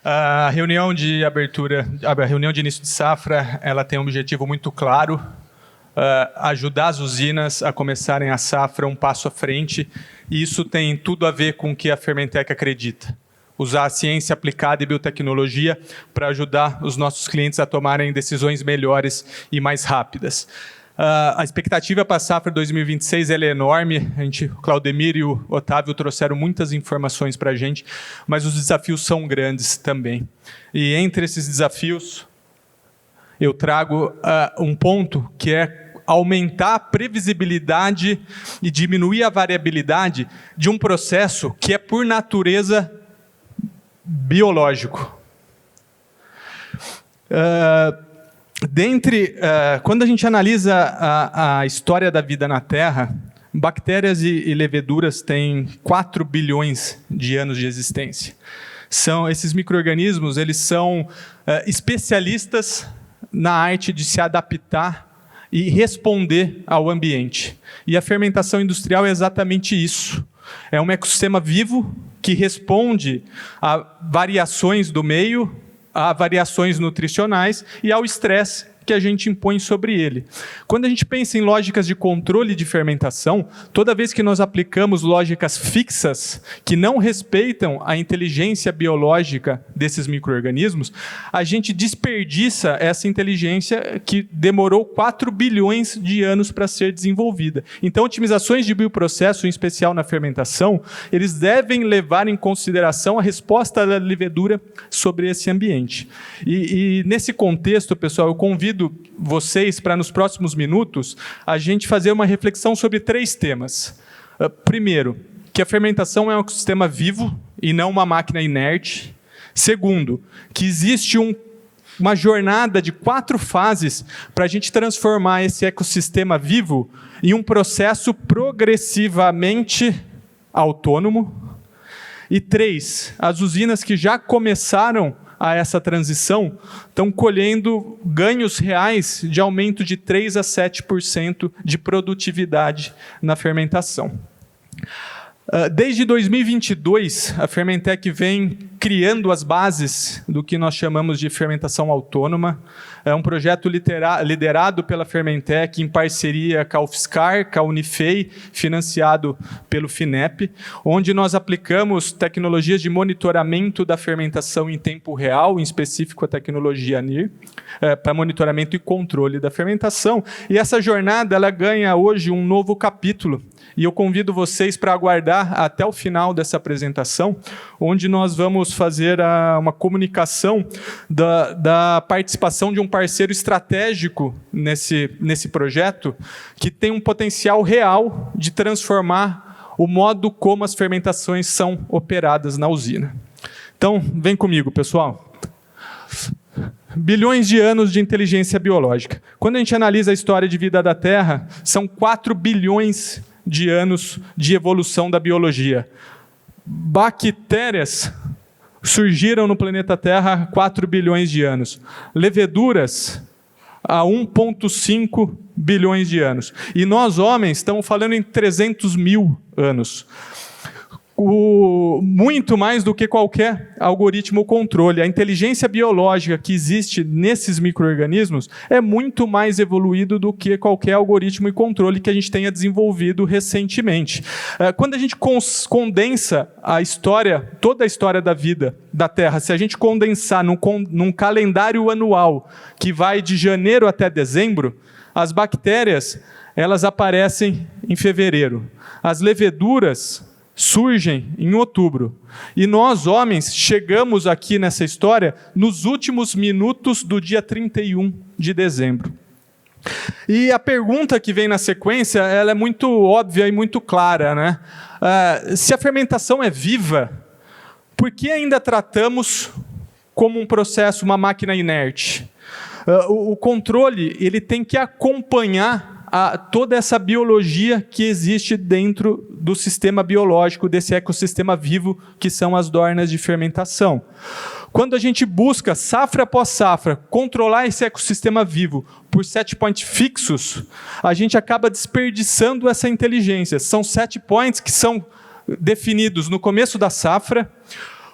A reunião de abertura, a reunião de início de safra, ela tem um objetivo muito claro, ajudar as usinas a começarem a safra um passo à frente, e isso tem tudo a ver com o que a Fermentec acredita. Usar a ciência aplicada e biotecnologia para ajudar os nossos clientes a tomarem decisões melhores e mais rápidas. A expectativa para a safra 2026 ela é enorme. O Claudemir e o Otávio trouxeram muitas informações para a gente, mas os desafios são grandes também. E entre esses desafios, eu trago um ponto que é aumentar a previsibilidade e diminuir a variabilidade de um processo que é, por natureza, biológico. Quando a gente analisa a história da vida na Terra, bactérias e leveduras têm 4 bilhões de anos de existência. Esses micro-organismos, eles são especialistas na arte de se adaptar e responder ao ambiente. E a fermentação industrial é exatamente isso. É um ecossistema vivo que responde a variações do meio, a variações nutricionais e ao estresse que a gente impõe sobre ele. Quando a gente pensa em lógicas de controle de fermentação, toda vez que nós aplicamos lógicas fixas que não respeitam a inteligência biológica desses micro-organismos, a gente desperdiça essa inteligência que demorou 4 bilhões de anos para ser desenvolvida. Então, otimizações de bioprocesso, em especial na fermentação, eles devem levar em consideração a resposta da levedura sobre esse ambiente. E nesse contexto, pessoal, eu convido vocês para, nos próximos minutos, a gente fazer uma reflexão sobre 3 temas. Primeiro, que a fermentação é um ecossistema vivo e não uma máquina inerte. Segundo, que existe uma jornada de 4 fases para a gente transformar esse ecossistema vivo em um processo progressivamente autônomo. E 3, as usinas que já começaram a essa transição estão colhendo ganhos reais de aumento de 3 a 7% de produtividade na fermentação. Desde 2022, a Fermentec vem criando as bases do que nós chamamos de fermentação autônoma. É um projeto liderado pela Fermentec em parceria com a UFSCar, com a Unifei, financiado pelo FINEP, onde nós aplicamos tecnologias de monitoramento da fermentação em tempo real, em específico a tecnologia NIR, para monitoramento e controle da fermentação. E essa jornada ela ganha hoje um novo capítulo. E eu convido vocês para aguardar até o final dessa apresentação, onde nós vamos fazer uma comunicação da participação de um parceiro estratégico nesse projeto, que tem um potencial real de transformar o modo como as fermentações são operadas na usina. Então, vem comigo, pessoal. Bilhões de anos de inteligência biológica. Quando a gente analisa a história de vida da Terra, são 4 bilhões de anos de evolução da biologia. Bactérias surgiram no planeta Terra há 4 bilhões de anos. Leveduras há 1,5 bilhões de anos. E nós, homens, estamos falando em 300 mil anos. Muito mais do que qualquer algoritmo ou controle. A inteligência biológica que existe nesses micro-organismos é muito mais evoluído do que qualquer algoritmo e controle que a gente tenha desenvolvido recentemente. Quando a gente condensa a história, toda a história da vida da Terra, se a gente condensar num calendário anual que vai de janeiro até dezembro, as bactérias elas aparecem em fevereiro. As leveduras surgem em outubro. E nós, homens, chegamos aqui nessa história nos últimos minutos do dia 31 de dezembro. E a pergunta que vem na sequência, ela é muito óbvia e muito clara, né? Se a fermentação é viva, por que ainda tratamos como um processo, uma máquina inerte? O controle ele tem que acompanhar toda essa biologia que existe dentro do sistema biológico, desse ecossistema vivo, que são as dornas de fermentação. Quando a gente busca, safra após safra, controlar esse ecossistema vivo por set points fixos, a gente acaba desperdiçando essa inteligência. São set points que são definidos no começo da safra,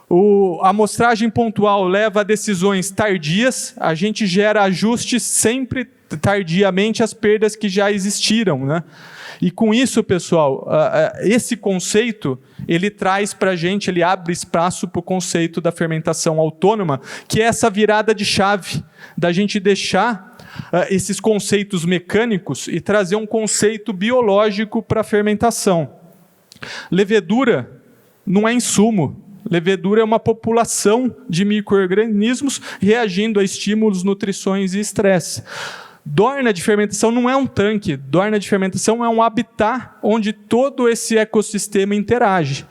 A amostragem pontual leva a decisões tardias, a gente gera ajustes sempre tardiamente às perdas que já existiram, né? E com isso, pessoal, esse conceito, ele traz para a gente, ele abre espaço para o conceito da fermentação autônoma, que é essa virada de chave, da gente deixar esses conceitos mecânicos e trazer um conceito biológico para a fermentação. Levedura não é insumo. Levedura é uma população de micro-organismos reagindo a estímulos, nutrições e estresse. Dorna de fermentação não é um tanque, dorna de fermentação é um habitat onde todo esse ecossistema interage.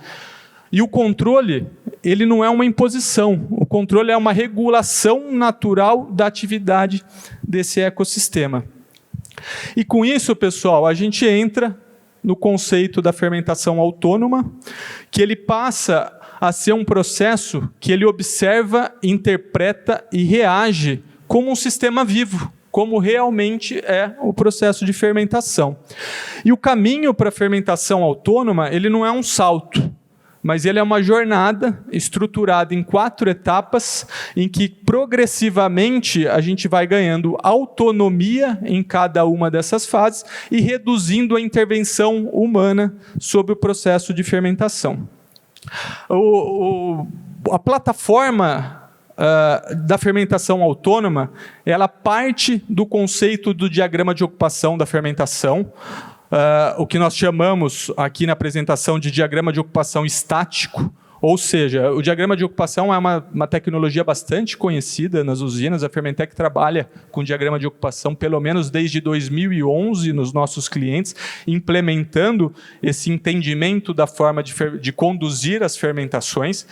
E o controle, ele não é uma imposição, o controle é uma regulação natural da atividade desse ecossistema. E com isso, pessoal, a gente entra no conceito da fermentação autônoma, que ele passa a ser um processo que ele observa, interpreta e reage como um sistema vivo, como realmente é o processo de fermentação. E o caminho para a fermentação autônoma, ele não é um salto, mas ele é uma jornada estruturada em 4 etapas, em que progressivamente a gente vai ganhando autonomia em cada uma dessas fases e reduzindo a intervenção humana sobre o processo de fermentação. A plataforma da fermentação autônoma, ela parte do conceito do diagrama de ocupação da fermentação, o que nós chamamos aqui na apresentação de diagrama de ocupação estático, ou seja, o diagrama de ocupação é uma tecnologia bastante conhecida nas usinas. A Fermentec trabalha com diagrama de ocupação pelo menos desde 2011 nos nossos clientes, implementando esse entendimento da forma de conduzir as fermentações.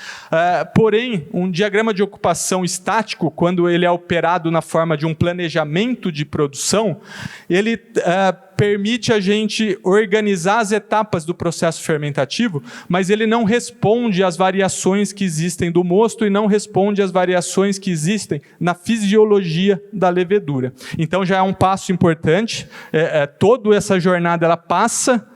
Porém, um diagrama de ocupação estático, quando ele é operado na forma de um planejamento de produção, ele permite a gente organizar as etapas do processo fermentativo, mas ele não responde às variações que existem do mosto e não responde às variações que existem na fisiologia da levedura. Então já é um passo importante. Toda essa jornada ela passa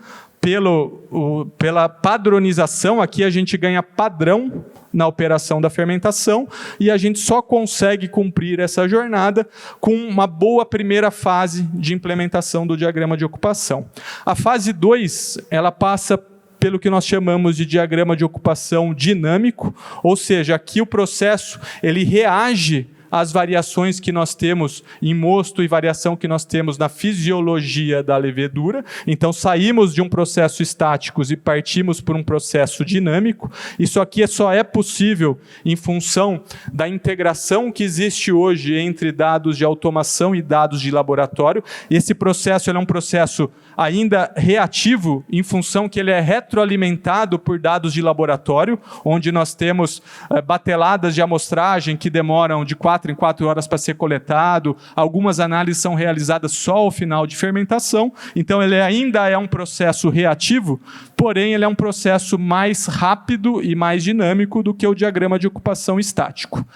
pela padronização. Aqui a gente ganha padrão na operação da fermentação, e a gente só consegue cumprir essa jornada com uma boa primeira fase de implementação do diagrama de ocupação. A fase 2, ela passa pelo que nós chamamos de diagrama de ocupação dinâmico, ou seja, aqui o processo ele reage às variações que nós temos em mosto e variação que nós temos na fisiologia da levedura. Então, saímos de um processo estático e partimos por um processo dinâmico. Isso aqui só é possível em função da integração que existe hoje entre dados de automação e dados de laboratório. Esse processo ele é um processo ainda reativo, em função que ele é retroalimentado por dados de laboratório, onde nós temos bateladas de amostragem que demoram de 4 em 4 horas para ser coletado. Algumas análises são realizadas só ao final de fermentação. Então, ele ainda é um processo reativo, porém, ele é um processo mais rápido e mais dinâmico do que o diagrama de ocupação estático.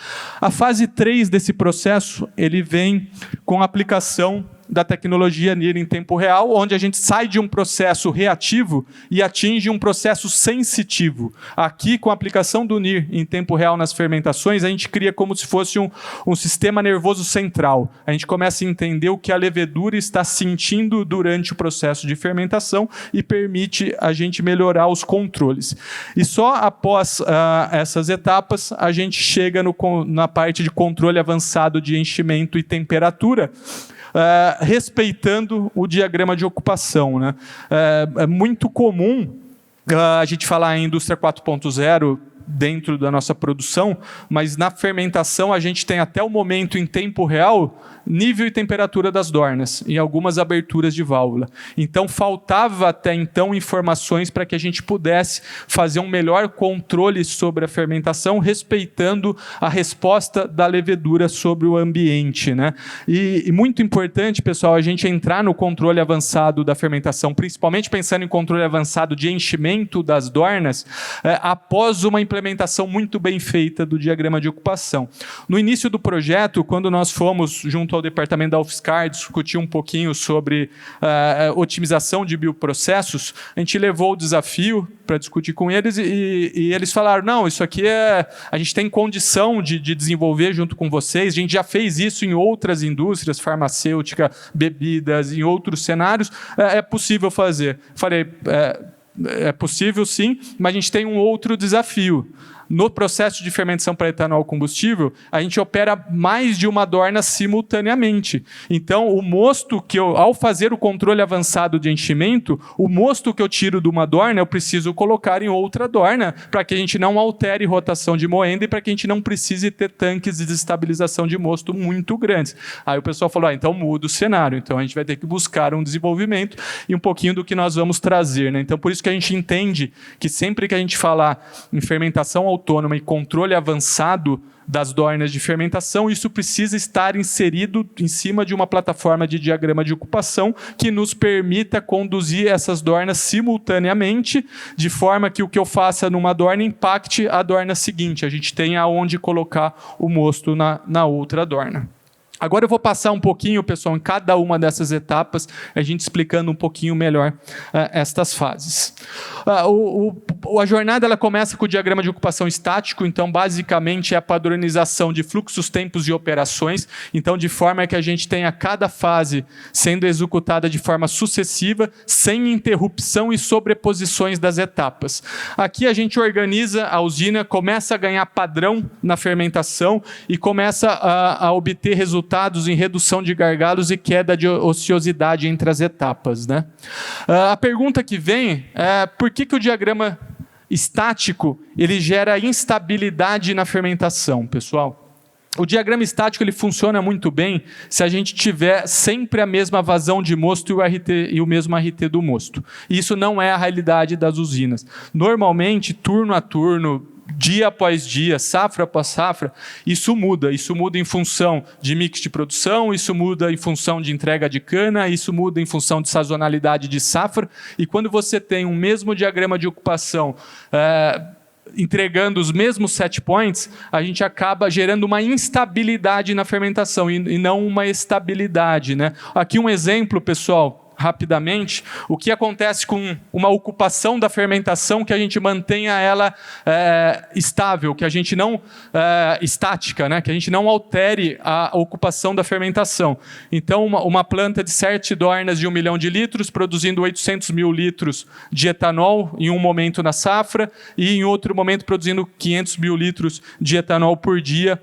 A fase 3 desse processo, ele vem com a aplicação da tecnologia NIR em tempo real, onde a gente sai de um processo reativo e atinge um processo sensitivo. Aqui, com a aplicação do NIR em tempo real nas fermentações, a gente cria como se fosse um sistema nervoso central. A gente começa a entender o que a levedura está sentindo durante o processo de fermentação e permite a gente melhorar os controles. E só após essas etapas, a gente chega na parte de controle avançado de enchimento e temperatura, respeitando o diagrama de ocupação, né? É muito comum a gente falar em indústria 4.0 dentro da nossa produção, mas na fermentação a gente tem até o momento em tempo real nível e temperatura das dornas e algumas aberturas de válvula. Então faltava até então informações para que a gente pudesse fazer um melhor controle sobre a fermentação, respeitando a resposta da levedura sobre o ambiente, né? E muito importante, pessoal, a gente entrar no controle avançado da fermentação, principalmente pensando em controle avançado de enchimento das dornas, após uma implementação implementação muito bem feita do diagrama de ocupação. No início do projeto, quando nós fomos junto ao departamento da UFSCar discutir um pouquinho sobre otimização de bioprocessos, a gente levou o desafio para discutir com eles e eles falaram, não, isso aqui a gente tem condição de desenvolver junto com vocês, a gente já fez isso em outras indústrias, farmacêutica, bebidas, em outros cenários, é possível fazer. Falei, é possível sim, mas a gente tem um outro desafio. No processo de fermentação para etanol combustível, a gente opera mais de uma dorna simultaneamente. Então, o mosto ao fazer o controle avançado de enchimento, o mosto que eu tiro de uma dorna, eu preciso colocar em outra dorna, para que a gente não altere rotação de moenda e para que a gente não precise ter tanques de desestabilização de mosto muito grandes. Aí o pessoal falou, então muda o cenário. Então, a gente vai ter que buscar um desenvolvimento e um pouquinho do que nós vamos trazer, né? Então, por isso que a gente entende que sempre que a gente falar em fermentação autônoma e controle avançado das dornas de fermentação, isso precisa estar inserido em cima de uma plataforma de diagrama de ocupação que nos permita conduzir essas dornas simultaneamente, de forma que o que eu faça numa dorna impacte a dorna seguinte. A gente tem aonde colocar o mosto na outra dorna. Agora eu vou passar um pouquinho, pessoal, em cada uma dessas etapas, a gente explicando um pouquinho melhor estas fases. A jornada ela começa com o diagrama de ocupação estático, então basicamente é a padronização de fluxos, tempos e operações, então de forma que a gente tenha cada fase sendo executada de forma sucessiva, sem interrupção e sobreposições das etapas. Aqui a gente organiza a usina, começa a ganhar padrão na fermentação e começa a obter resultados em redução de gargalos e queda de ociosidade entre as etapas, né? A pergunta que vem é por que o diagrama estático ele gera instabilidade na fermentação, pessoal? O diagrama estático ele funciona muito bem se a gente tiver sempre a mesma vazão de mosto e o mesmo RT do mosto. Isso não é a realidade das usinas. Normalmente, turno a turno, dia após dia, safra após safra, isso muda em função de mix de produção, isso muda em função de entrega de cana, isso muda em função de sazonalidade de safra, e quando você tem um mesmo diagrama de ocupação entregando os mesmos set points, a gente acaba gerando uma instabilidade na fermentação e não uma estabilidade, né? Aqui um exemplo, pessoal, rapidamente, o que acontece com uma ocupação da fermentação que a gente mantenha ela estável, que a gente não estática, né? Que a gente não altere a ocupação da fermentação. Então, uma planta de 7 dornas de 1 milhão de litros, produzindo 800 mil litros de etanol em um momento na safra e em outro momento produzindo 500 mil litros de etanol por dia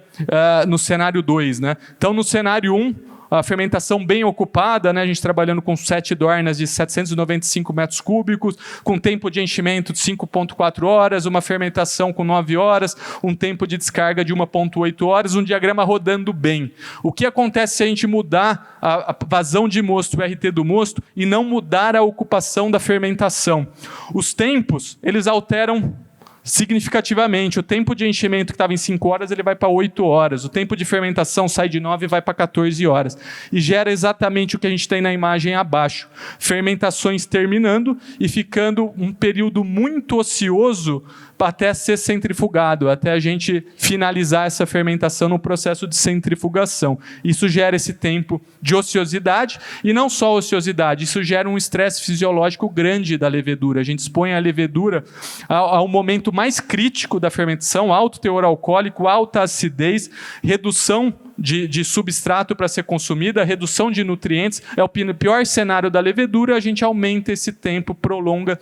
no cenário 2, né? Então, no cenário 1, a fermentação bem ocupada, né? A gente trabalhando com 7 dornas de 795 metros cúbicos, com tempo de enchimento de 5,4 horas, uma fermentação com 9 horas, um tempo de descarga de 1,8 horas, um diagrama rodando bem. O que acontece se a gente mudar a vazão de mosto, o RT do mosto, e não mudar a ocupação da fermentação? Os tempos, eles alteram significativamente. O tempo de enchimento que estava em 5 horas, ele vai para 8 horas. O tempo de fermentação sai de 9 e vai para 14 horas. E gera exatamente o que a gente tem na imagem abaixo. Fermentações terminando e ficando um período muito ocioso até ser centrifugado, até a gente finalizar essa fermentação no processo de centrifugação. Isso gera esse tempo de ociosidade, e não só ociosidade, isso gera um estresse fisiológico grande da levedura. A gente expõe a levedura ao momento mais crítico da fermentação, alto teor alcoólico, alta acidez, redução de substrato para ser consumida, redução de nutrientes. É o pior cenário da levedura, a gente aumenta esse tempo, prolonga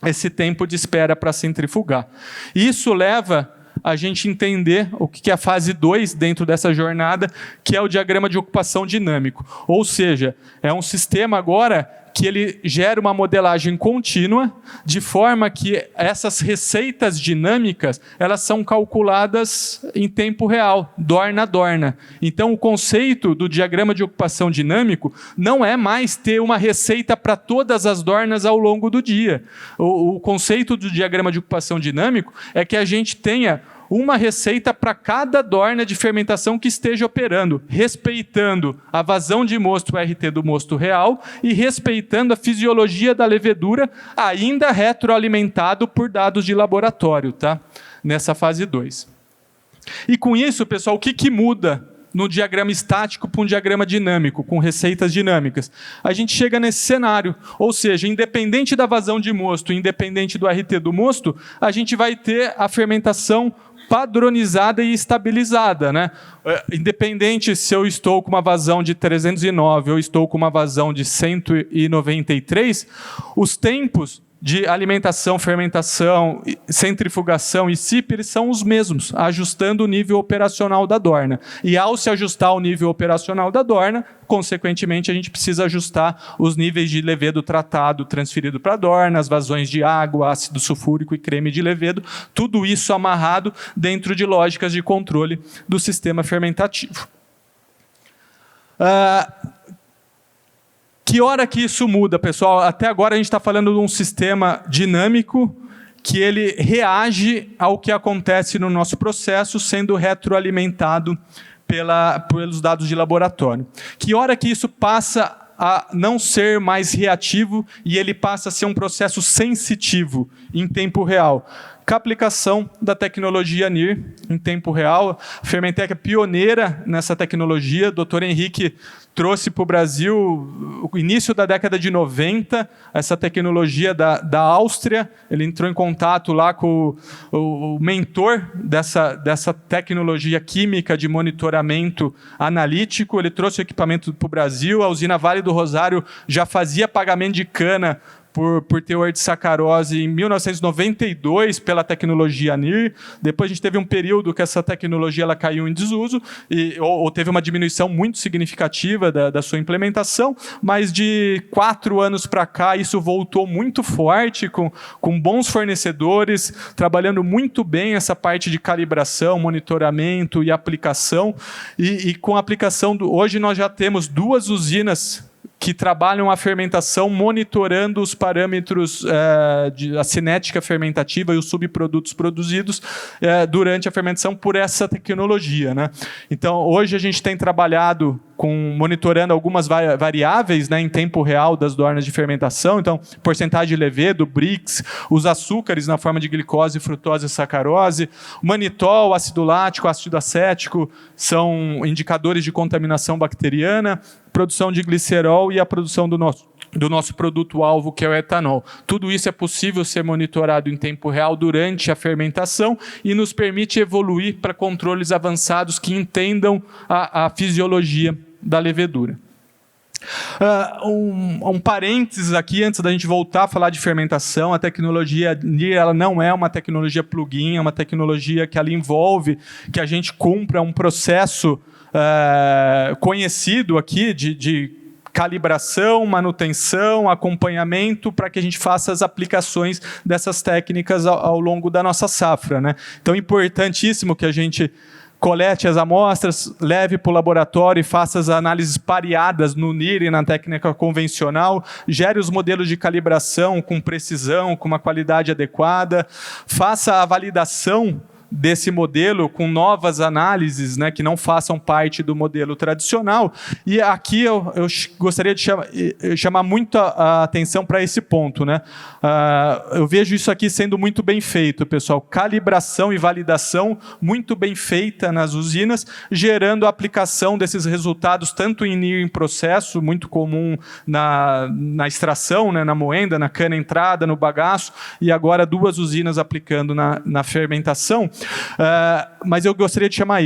esse tempo de espera para centrifugar. Isso leva a gente entender o que é a fase 2 dentro dessa jornada, que é o diagrama de ocupação dinâmico. Ou seja, é um sistema agora que ele gera uma modelagem contínua, de forma que essas receitas dinâmicas elas são calculadas em tempo real, dorna a dorna. Então, o conceito do diagrama de ocupação dinâmico não é mais ter uma receita para todas as dornas ao longo do dia. O conceito do diagrama de ocupação dinâmico é que a gente tenha uma receita para cada dorna de fermentação que esteja operando, respeitando a vazão de mosto RT do mosto real e respeitando a fisiologia da levedura, ainda retroalimentado por dados de laboratório, tá? Nessa fase 2. E com isso, pessoal, o que muda no diagrama estático para um diagrama dinâmico, com receitas dinâmicas? A gente chega nesse cenário, ou seja, independente da vazão de mosto, independente do RT do mosto, a gente vai ter a fermentação padronizada e estabilizada, né? Independente se eu estou com uma vazão de 309 ou estou com uma vazão de 193, os tempos de alimentação, fermentação, centrifugação e SIP, eles são os mesmos, ajustando o nível operacional da dorna. E ao se ajustar o nível operacional da dorna, consequentemente, a gente precisa ajustar os níveis de levedo tratado transferido para a dorna, as vazões de água, ácido sulfúrico e creme de levedo, tudo isso amarrado dentro de lógicas de controle do sistema fermentativo. Que hora que isso muda, pessoal? Até agora a gente está falando de um sistema dinâmico que ele reage ao que acontece no nosso processo, sendo retroalimentado pelos dados de laboratório. Que hora que isso passa a não ser mais reativo e ele passa a ser um processo sensitivo em tempo real? Com a aplicação da tecnologia NIR em tempo real. A Fermentec é pioneira nessa tecnologia. O Dr. Henrique trouxe para o Brasil, o início da década de 90, essa tecnologia da Áustria. Ele entrou em contato lá com o mentor dessa tecnologia química de monitoramento analítico. Ele trouxe o equipamento para o Brasil. A usina Vale do Rosário já fazia pagamento de cana por teor de sacarose em 1992 pela tecnologia NIR. Depois a gente teve um período que essa tecnologia ela caiu em desuso ou teve uma diminuição muito significativa da sua implementação, mas de 4 anos para cá isso voltou muito forte, com bons fornecedores, trabalhando muito bem essa parte de calibração, monitoramento e aplicação. E com a aplicação, hoje nós já temos 2 usinas que trabalham a fermentação monitorando os parâmetros a cinética fermentativa e os subprodutos produzidos durante a fermentação por essa tecnologia, né? Então, hoje a gente tem trabalhado monitorando algumas variáveis, né, em tempo real das dornas de fermentação, então, porcentagem de levedo, Brix, os açúcares na forma de glicose, frutose e sacarose, o manitol, ácido lático, ácido acético, são indicadores de contaminação bacteriana, produção de glicerol e a produção do nosso produto-alvo, que é o etanol. Tudo isso é possível ser monitorado em tempo real durante a fermentação e nos permite evoluir para controles avançados que entendam a fisiologia da levedura. Um parênteses aqui, antes da gente voltar a falar de fermentação. A tecnologia NIR ela não é uma tecnologia plugin, é uma tecnologia que ela envolve que a gente cumpra um processo conhecido aqui de calibração, manutenção, acompanhamento, para que a gente faça as aplicações dessas técnicas ao longo da nossa safra, né? Então, é importantíssimo que a gente colete as amostras, leve para o laboratório e faça as análises pareadas no NIR e na técnica convencional, gere os modelos de calibração com precisão, com uma qualidade adequada, faça a validação desse modelo com novas análises, né, que não façam parte do modelo tradicional. E aqui eu gostaria de chamar muito a atenção para esse ponto, né? Eu vejo isso aqui sendo muito bem feito, pessoal. Calibração e validação muito bem feita nas usinas, gerando a aplicação desses resultados tanto em NIR em processo, muito comum na extração, né, na moenda, na cana entrada, no bagaço, e agora 2 usinas aplicando na fermentação. Mas eu gostaria de chamar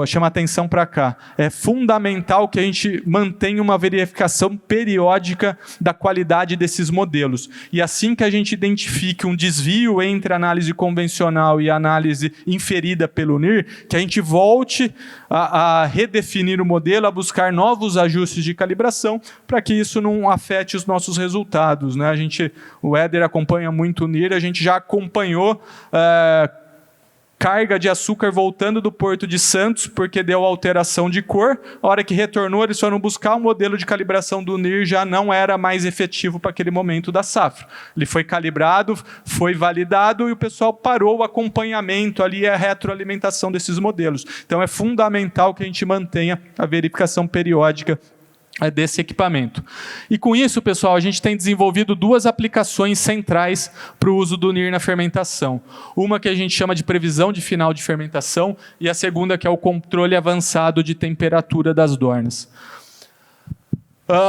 chamar atenção para cá. É fundamental que a gente mantenha uma verificação periódica da qualidade desses modelos. E assim que a gente identifique um desvio entre a análise convencional e a análise inferida pelo NIR, que a gente volte a redefinir o modelo, a buscar novos ajustes de calibração, para que isso não afete os nossos resultados, né? O Éder acompanha muito o NIR, a gente já acompanhou carga de açúcar voltando do Porto de Santos, porque deu alteração de cor. A hora que retornou, eles foram buscar o modelo de calibração do NIR, já não era mais efetivo para aquele momento da safra. Ele foi calibrado, foi validado e o pessoal parou o acompanhamento ali, a retroalimentação desses modelos. Então é fundamental que a gente mantenha a verificação periódica desse equipamento. E com isso, pessoal, a gente tem desenvolvido duas aplicações centrais para o uso do NIR na fermentação. Uma que a gente chama de previsão de final de fermentação e a segunda que é o controle avançado de temperatura das dornas.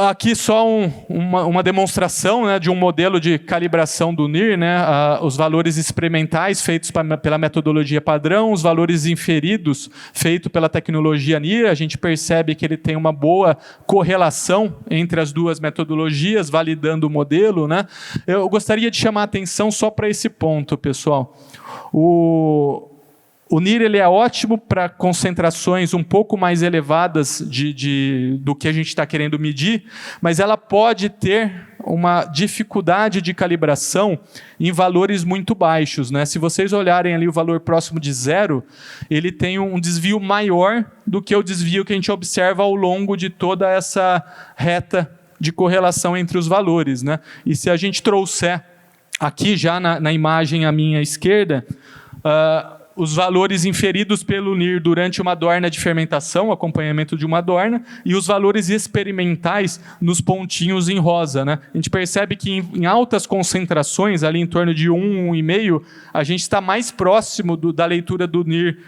Aqui só uma demonstração, né, de um modelo de calibração do NIR, né, os valores experimentais feitos pela metodologia padrão, os valores inferidos feitos pela tecnologia NIR. A gente percebe que ele tem uma boa correlação entre as duas metodologias, validando o modelo, né. Eu gostaria de chamar a atenção só para esse ponto, pessoal. O NIR ele é ótimo para concentrações um pouco mais elevadas do que a gente está querendo medir, mas ela pode ter uma dificuldade de calibração em valores muito baixos, né? Se vocês olharem ali o valor próximo de 0, ele tem um desvio maior do que o desvio que a gente observa ao longo de toda essa reta de correlação entre os valores, né? E se a gente trouxer aqui já na imagem à minha esquerda, os valores inferidos pelo NIR durante uma dorna de fermentação, acompanhamento de uma dorna, e os valores experimentais nos pontinhos em rosa, né? A gente percebe que em altas concentrações, ali em torno de 1, 1,5, a gente está mais próximo da leitura do NIR,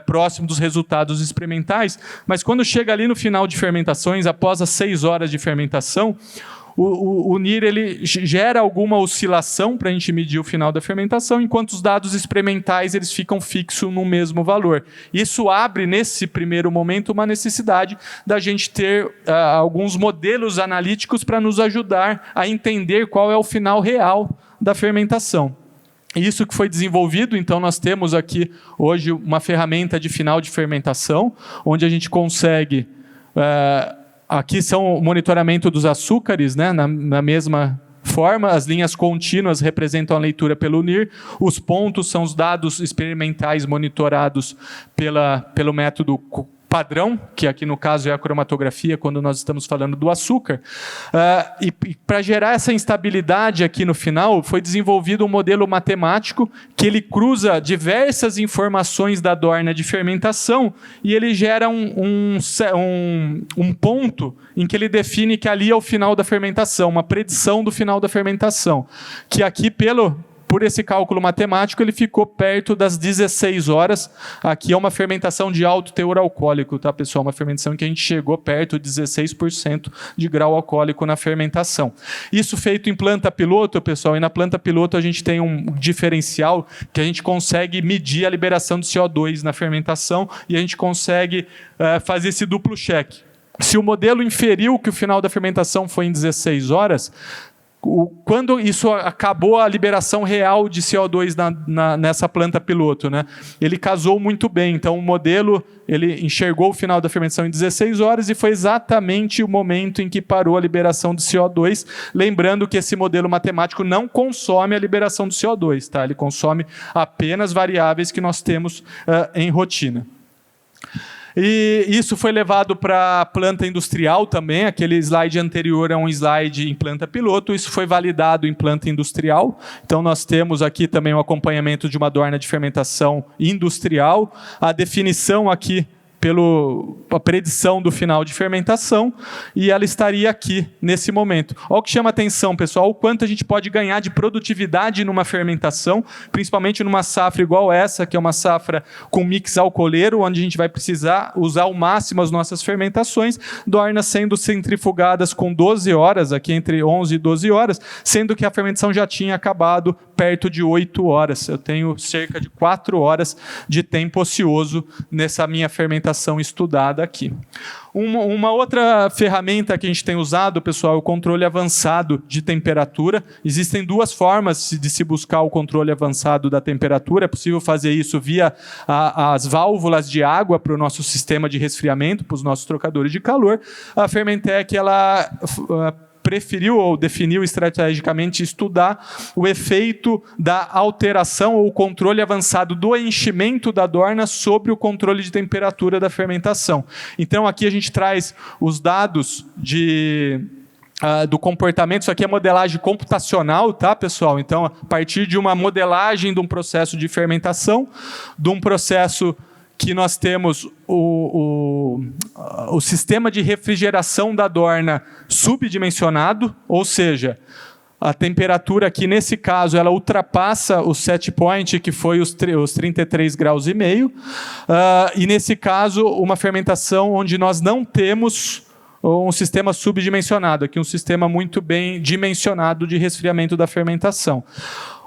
próximo dos resultados experimentais, mas quando chega ali no final de fermentações, após as 6 horas de fermentação, o NIR ele gera alguma oscilação para a gente medir o final da fermentação, enquanto os dados experimentais eles ficam fixos no mesmo valor. Isso abre, nesse primeiro momento, uma necessidade da gente ter alguns modelos analíticos para nos ajudar a entender qual é o final real da fermentação. Isso que foi desenvolvido, então nós temos aqui hoje uma ferramenta de final de fermentação, onde a gente consegue... Aqui são o monitoramento dos açúcares, né, na mesma forma. As linhas contínuas representam a leitura pelo NIR. Os pontos são os dados experimentais monitorados pelo método padrão, que aqui no caso é a cromatografia, quando nós estamos falando do açúcar. E para gerar essa instabilidade aqui no final, foi desenvolvido um modelo matemático que ele cruza diversas informações da dorna de fermentação e ele gera um ponto em que ele define que ali é o final da fermentação, uma predição do final da fermentação, que aqui por esse cálculo matemático, ele ficou perto das 16 horas. Aqui é uma fermentação de alto teor alcoólico, tá, pessoal? Uma fermentação em que a gente chegou perto de 16% de grau alcoólico na fermentação. Isso feito em planta piloto, pessoal, e na planta piloto a gente tem um diferencial que a gente consegue medir a liberação de CO2 na fermentação e a gente consegue fazer esse duplo check. Se o modelo inferiu que o final da fermentação foi em 16 horas, quando isso acabou a liberação real de CO2 nessa planta piloto, né? Ele casou muito bem. Então, o modelo ele enxergou o final da fermentação em 16 horas e foi exatamente o momento em que parou a liberação de CO2. Lembrando que esse modelo matemático não consome a liberação do CO2, tá? Ele consome apenas variáveis que nós temos em rotina. E isso foi levado para a planta industrial também. Aquele slide anterior é um slide em planta piloto. Isso foi validado em planta industrial. Então, nós temos aqui também o acompanhamento de uma dorna de fermentação industrial. A definição aqui a predição do final de fermentação, e ela estaria aqui, nesse momento. Olha o que chama atenção, pessoal, o quanto a gente pode ganhar de produtividade numa fermentação, principalmente numa safra igual essa, que é uma safra com mix alcooleiro, onde a gente vai precisar usar ao máximo as nossas fermentações, dornas sendo centrifugadas com 12 horas, aqui entre 11 e 12 horas, sendo que a fermentação já tinha acabado perto de 8 horas. Eu tenho cerca de 4 horas de tempo ocioso nessa minha fermentação estudada aqui. Uma outra ferramenta que a gente tem usado, pessoal, é o controle avançado de temperatura. Existem duas formas de se buscar o controle avançado da temperatura. É possível fazer isso via as válvulas de água para o nosso sistema de resfriamento, para os nossos trocadores de calor. A Fermentec, ela preferiu ou definiu estrategicamente estudar o efeito da alteração ou controle avançado do enchimento da dorna sobre o controle de temperatura da fermentação. Então, aqui a gente traz os dados do comportamento. Isso aqui é modelagem computacional, tá, pessoal? Então, a partir de uma modelagem de um processo de fermentação, de um processo que nós temos o sistema de refrigeração da dorna subdimensionado, ou seja, a temperatura aqui, nesse caso, ela ultrapassa o set point, que foi os 33,5 graus. E, nesse caso, uma fermentação onde nós não temos um sistema subdimensionado, aqui um sistema muito bem dimensionado de resfriamento da fermentação.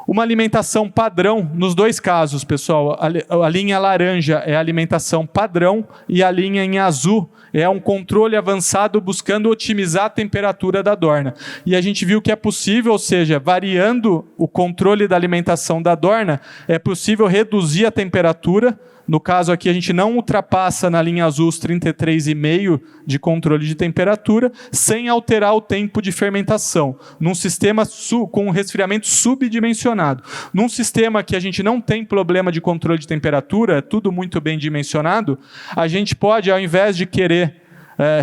Uma alimentação padrão, nos dois casos, pessoal, a linha laranja é a alimentação padrão e a linha em azul é um controle avançado buscando otimizar a temperatura da dorna. E a gente viu que é possível, ou seja, variando o controle da alimentação da dorna, é possível reduzir a temperatura. No caso aqui, a gente não ultrapassa na linha azul os 33,5 de controle de temperatura, sem alterar o tempo de fermentação, num sistema com um resfriamento subdimensionado. Num sistema que a gente não tem problema de controle de temperatura, é tudo muito bem dimensionado, a gente pode, ao invés de querer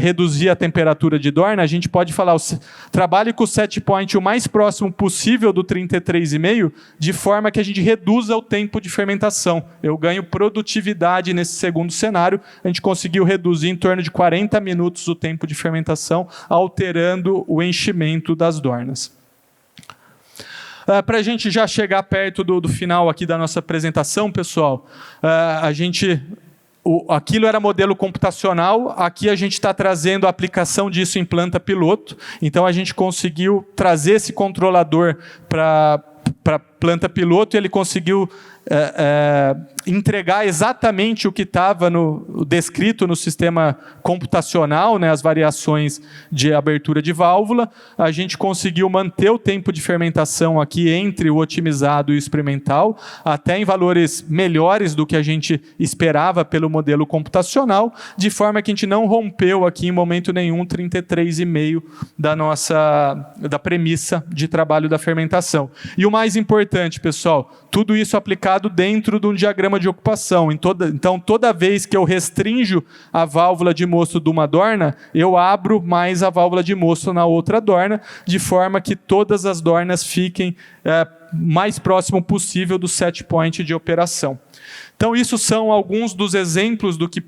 reduzir a temperatura de dorna, a gente pode falar, trabalhe com o set point o mais próximo possível do 33,5, de forma que a gente reduza o tempo de fermentação. Eu ganho produtividade nesse segundo cenário, a gente conseguiu reduzir em torno de 40 minutos o tempo de fermentação, alterando o enchimento das dornas. Para a gente já chegar perto do final aqui da nossa apresentação, pessoal, aquilo era modelo computacional, aqui a gente está trazendo a aplicação disso em planta piloto, então a gente conseguiu trazer esse controlador para planta piloto e ele conseguiu entregar exatamente o que estava descrito no sistema computacional, né, as variações de abertura de válvula. A gente conseguiu manter o tempo de fermentação aqui entre o otimizado e o experimental, até em valores melhores do que a gente esperava pelo modelo computacional, de forma que a gente não rompeu aqui em momento nenhum 33,5 da premissa de trabalho da fermentação. E o mais importante, pessoal, tudo isso aplicado dentro de um diagrama de ocupação. Então, toda vez que eu restringo a válvula de mosto de uma dorna, eu abro mais a válvula de mosto na outra dorna, de forma que todas as dornas fiquem mais próximo possível do set point de operação. Então, isso são alguns dos exemplos do que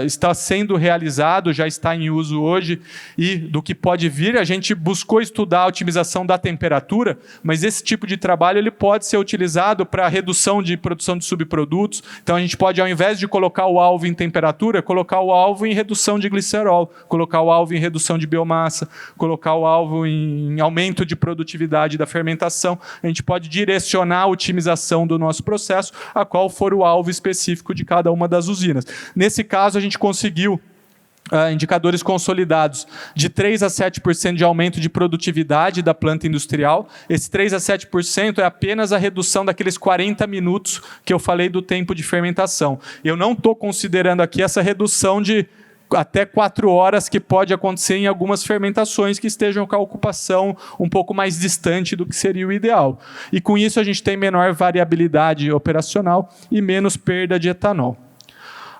está sendo realizado, já está em uso hoje, e do que pode vir. A gente buscou estudar a otimização da temperatura, mas esse tipo de trabalho ele pode ser utilizado para redução de produção de subprodutos. Então, a gente pode, ao invés de colocar o alvo em temperatura, colocar o alvo em redução de glicerol, colocar o alvo em redução de biomassa, colocar o alvo em aumento de produtividade da fermentação. A gente pode direcionar a otimização do nosso processo, a qual for o alvo específico de cada uma das usinas. Nesse caso, a gente conseguiu indicadores consolidados de 3 a 7% de aumento de produtividade da planta industrial. Esse 3 a 7% é apenas a redução daqueles 40 minutos que eu falei do tempo de fermentação. Eu não estou considerando aqui essa redução de até 4 horas que pode acontecer em algumas fermentações que estejam com a ocupação um pouco mais distante do que seria o ideal. E com isso a gente tem menor variabilidade operacional e menos perda de etanol.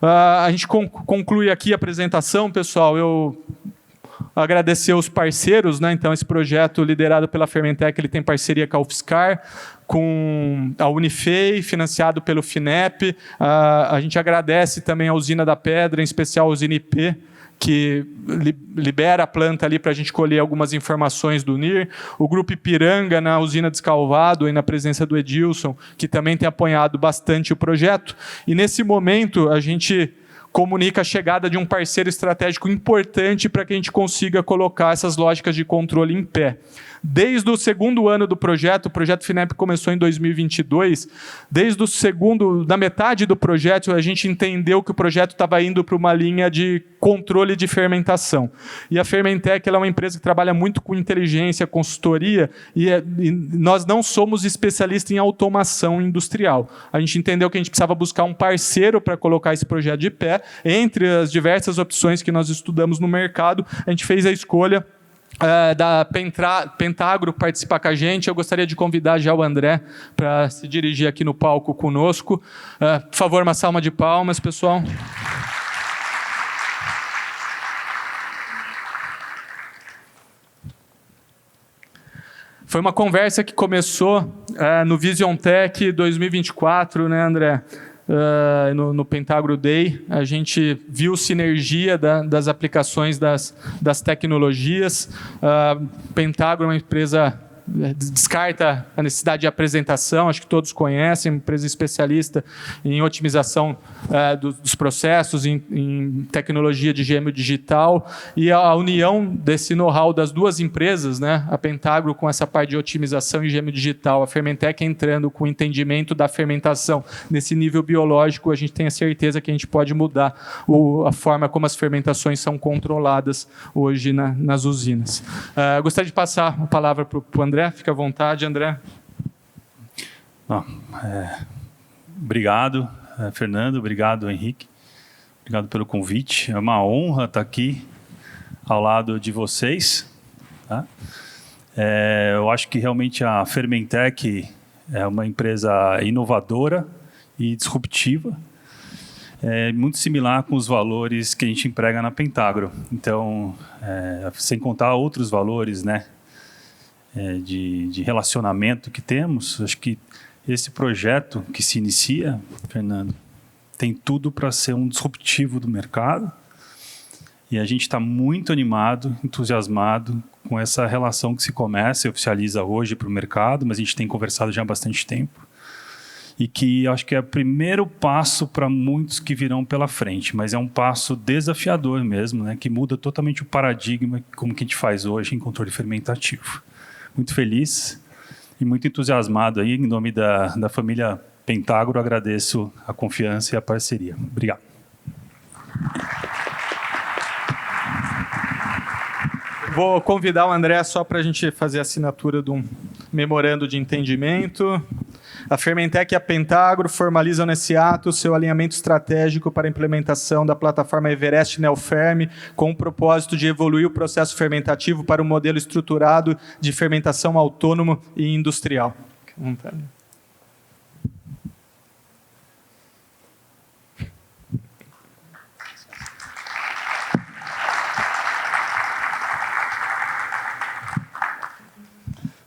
A gente conclui aqui a apresentação, pessoal. Eu agradecer os parceiros, né? Então, esse projeto liderado pela Fermentec, ele tem parceria com a UFSCar, com a Unifei, financiado pelo FINEP. A gente agradece também a Usina da Pedra, em especial a Usina IP, que libera a planta ali para a gente colher algumas informações do NIR. O Grupo Ipiranga, na Usina Descalvado, e na presença do Edilson, que também tem apoiado bastante o projeto. E, nesse momento, a gente comunica a chegada de um parceiro estratégico importante para que a gente consiga colocar essas lógicas de controle em pé. Desde o segundo ano do projeto, o projeto FINEP começou em 2022, da metade do projeto, a gente entendeu que o projeto estava indo para uma linha de controle de fermentação. E a Fermentec, ela é uma empresa que trabalha muito com inteligência, consultoria, e nós não somos especialistas em automação industrial. A gente entendeu que a gente precisava buscar um parceiro para colocar esse projeto de pé. Entre as diversas opções que nós estudamos no mercado, a gente fez a escolha da Pentagro participar com a gente. Eu gostaria de convidar já o André para se dirigir aqui no palco conosco. Por favor, uma salva de palmas, pessoal. Foi uma conversa que começou no Vision Tech 2024, né, André? No Pentagro Day, a gente viu sinergia das aplicações das tecnologias. Pentagro é uma empresa descarta a necessidade de apresentação, acho que todos conhecem, empresa especialista em otimização dos processos, em tecnologia de gêmeo digital, e a união desse know-how das duas empresas, né, a Pentagro com essa parte de otimização e gêmeo digital, a Fermentec entrando com o entendimento da fermentação nesse nível biológico, a gente tem a certeza que a gente pode mudar a forma como as fermentações são controladas hoje nas usinas. Gostaria de passar a palavra para o André. Fica à vontade, André. Obrigado, Fernando. Obrigado, Henrique. Obrigado pelo convite. É uma honra estar aqui ao lado de vocês. Tá? Eu acho que realmente a Fermentec é uma empresa inovadora e disruptiva. É muito similar com os valores que a gente emprega na Pentagro. Então, sem contar outros valores, né? De relacionamento que temos, acho que esse projeto que se inicia, Fernando, tem tudo para ser um disruptivo do mercado, e a gente está muito animado, entusiasmado com essa relação que se começa e oficializa hoje para o mercado, mas a gente tem conversado já há bastante tempo, e que acho que é o primeiro passo para muitos que virão pela frente, mas é um passo desafiador mesmo, né, que muda totalmente o paradigma como que a gente faz hoje em controle fermentativo. Muito feliz e muito entusiasmado aí, em nome da família Pentagro, agradeço a confiança e a parceria. Obrigado. Vou convidar o André só para a gente fazer a assinatura de um memorando de entendimento. A Fermentec e a Pentagro formalizam nesse ato seu alinhamento estratégico para a implementação da plataforma Everest Neoferm, com o propósito de evoluir o processo fermentativo para um modelo estruturado de fermentação autônomo e industrial.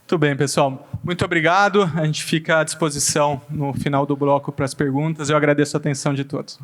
Muito bem, pessoal. Muito obrigado. A gente fica à disposição no final do bloco para as perguntas. Eu agradeço a atenção de todos.